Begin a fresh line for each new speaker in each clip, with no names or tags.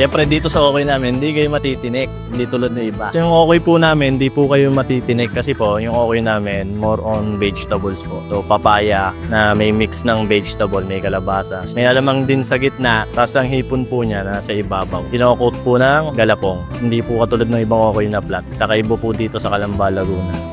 Siyempre dito sa okay namin, hindi kayo matitinik, hindi tulad ng iba. Yung okay po namin, hindi po kayo matitinik kasi po yung okay namin more on vegetables po. So papaya na may mix ng vegetable, may kalabasa. May alamang din sa gitna, tapos ang hipon po niya nasa ibabaw. Kinokot po ng galapong. Hindi po katulad ng ibang okay na plat. Kakaiba po dito sa Calamba, Laguna.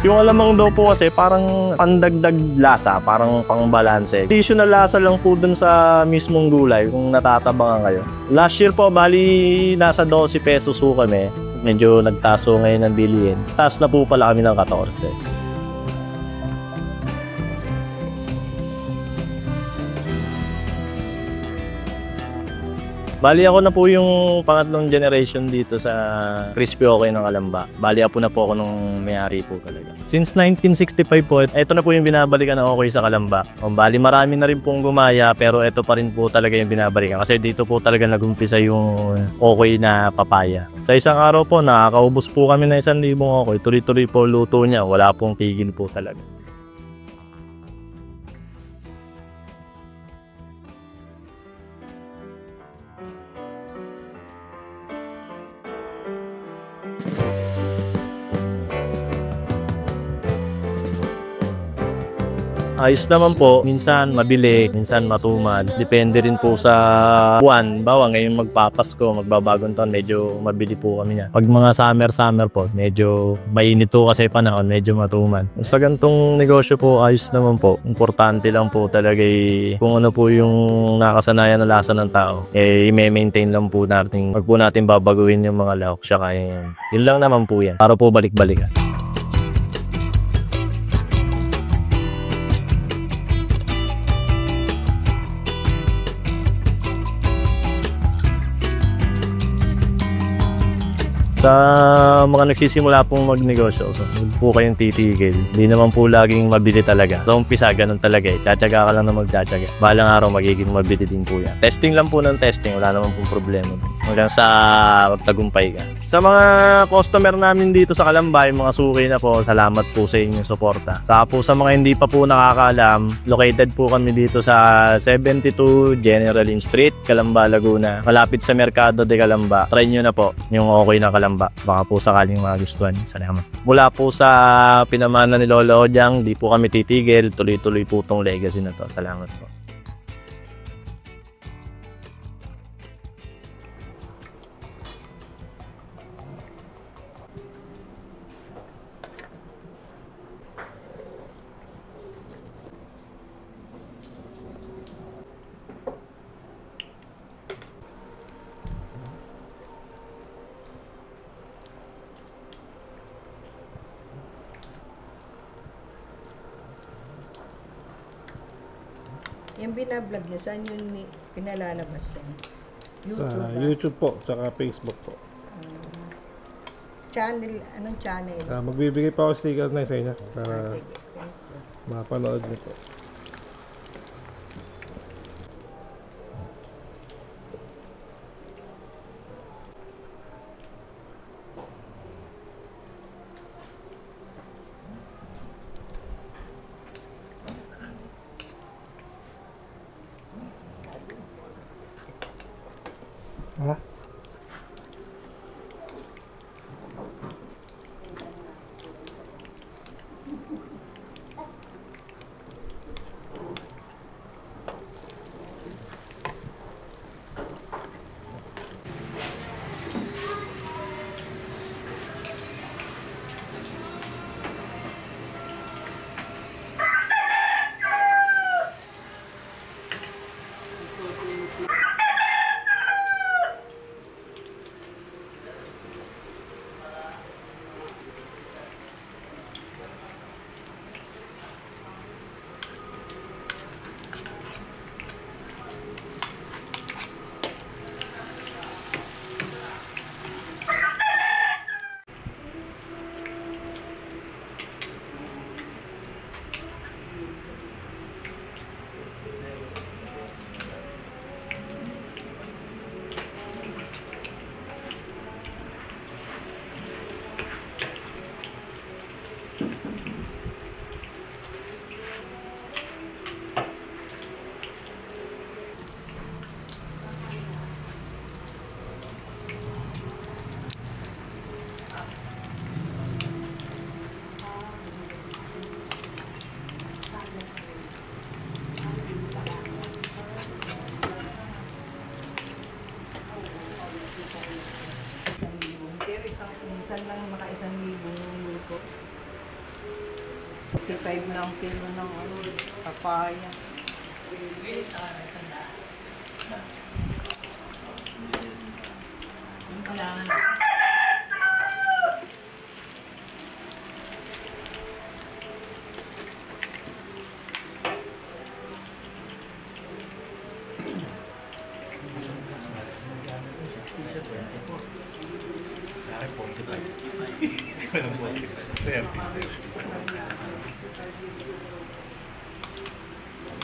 Yung alamang daw po kasi parang pandagdag lasa, parang pangbalanse. Additional lasa lang po dun sa mismong gulay kung natatabangan kayo. Last year po, bali nasa 12 pesos po kami. Medyo nagtaso ngayon ng bilihin. Taas na po pala kami ng 14. Bali ako na po yung pangatlong generation dito sa Crispy Okay ng Calamba. Bali ako na po ako nung may-ari po talaga. Since 1965 po, ito na po yung binabalikan na okay sa Calamba. Bali marami na rin pong gumaya pero ito pa rin po talaga yung binabalikan. Kasi dito po talaga nag-umpisa yung okay na papaya. Sa isang araw po, nakakaubos po kami na 1,000 okay. Tuloy-tuloy po luto niya. Wala pong tigil po talaga. Ayos naman po, minsan mabili, minsan matumad. Depende rin po sa buwan. Bawa ngayon magpapasko, magbabagong taon, medyo mabili po kami niya. Pag mga summer po, medyo mainit po kasi panahon, medyo matumad. Sa gantong negosyo po, ayos naman po. Importante lang po talaga kung ano po yung nakasanayan na lasa ng tao. I-maintain lang po natin. Pag po natin babaguhin yung mga lahok, siya kaya yun lang naman po yan. Para po balik-balikan. Sa mga nagsisimula pong magnegosyo, so huwag po kayong titigil. Hindi naman po laging mabili talaga. Sa umpisa, ganun talaga eh. Tsatsaga ka lang na magtsatsaga. Balang araw, magiging mabili din po yan. Testing lang po ng testing. Wala naman pong problema. Hanggang sa magtagumpay ka. Sa mga customer namin dito sa Calamba, yung mga suki na po, salamat po sa inyong suporta. Saka po sa mga hindi pa po nakakaalam, located po kami dito sa 72 General Lim Street, Calamba, Laguna. Malapit sa Mercado de Calamba. Try nyo na po yung okay na Calamba. Baka po sakaling magustuhan. Salamat. Mula po sa pinamana ni Lolo Ojang, di po kami titigil. Tuloy-tuloy po tong legacy na to. Salamat po.
Yung binablog nyo, saan yun pinalalabas yan?
Sa
YouTube ba?
YouTube po, tsaka Facebook po.
Channel, anong channel?
Magbibigay pa ako sticker na sa inyo para
Sige, thank you.
mapanood niyo po. Ha?
5 na ang kilo ng ano, papaya.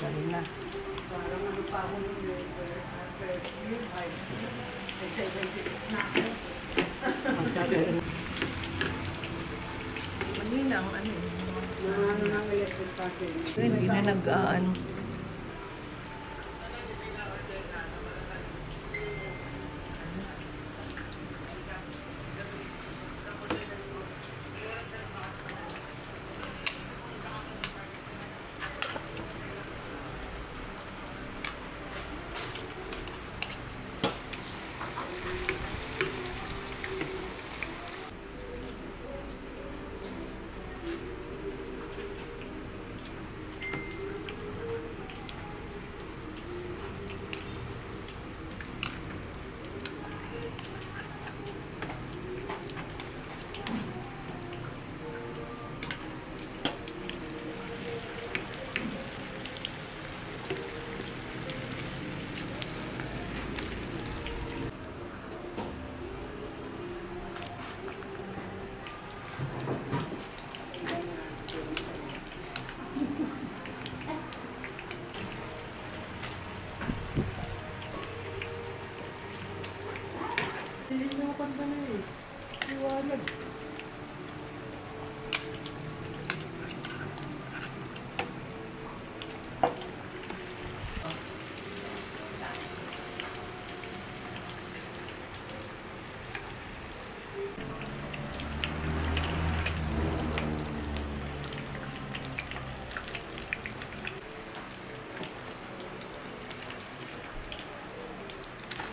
Galing na. Maninang ano. Hindi na nag-ano.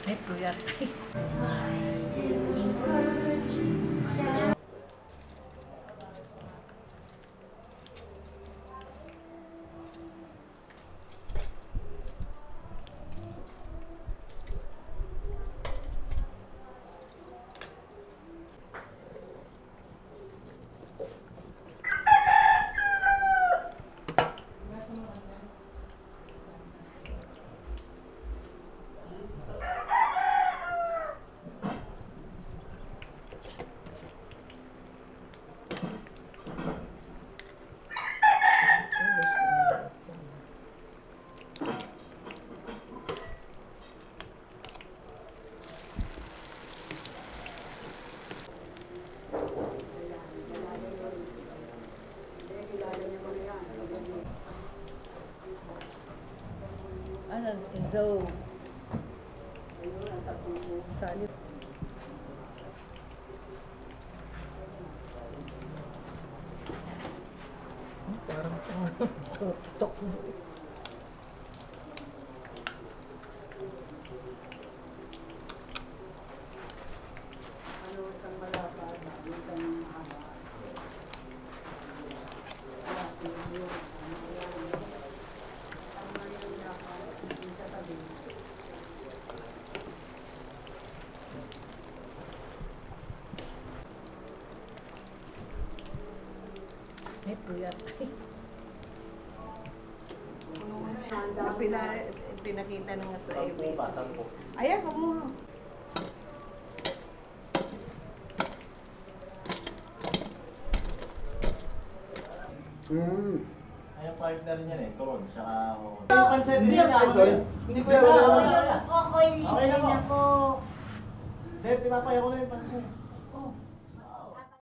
Ito yan. Ano, Zoe. Salip. Parang tok. Ito yan. Pinakita na nga sa ABC. Ayan, kumuha.
Ay, partner niya eh, Ton, tsaka ako.
Hindi ko yan. Okay na po.
Dave, pinapaya ko na yung pansin.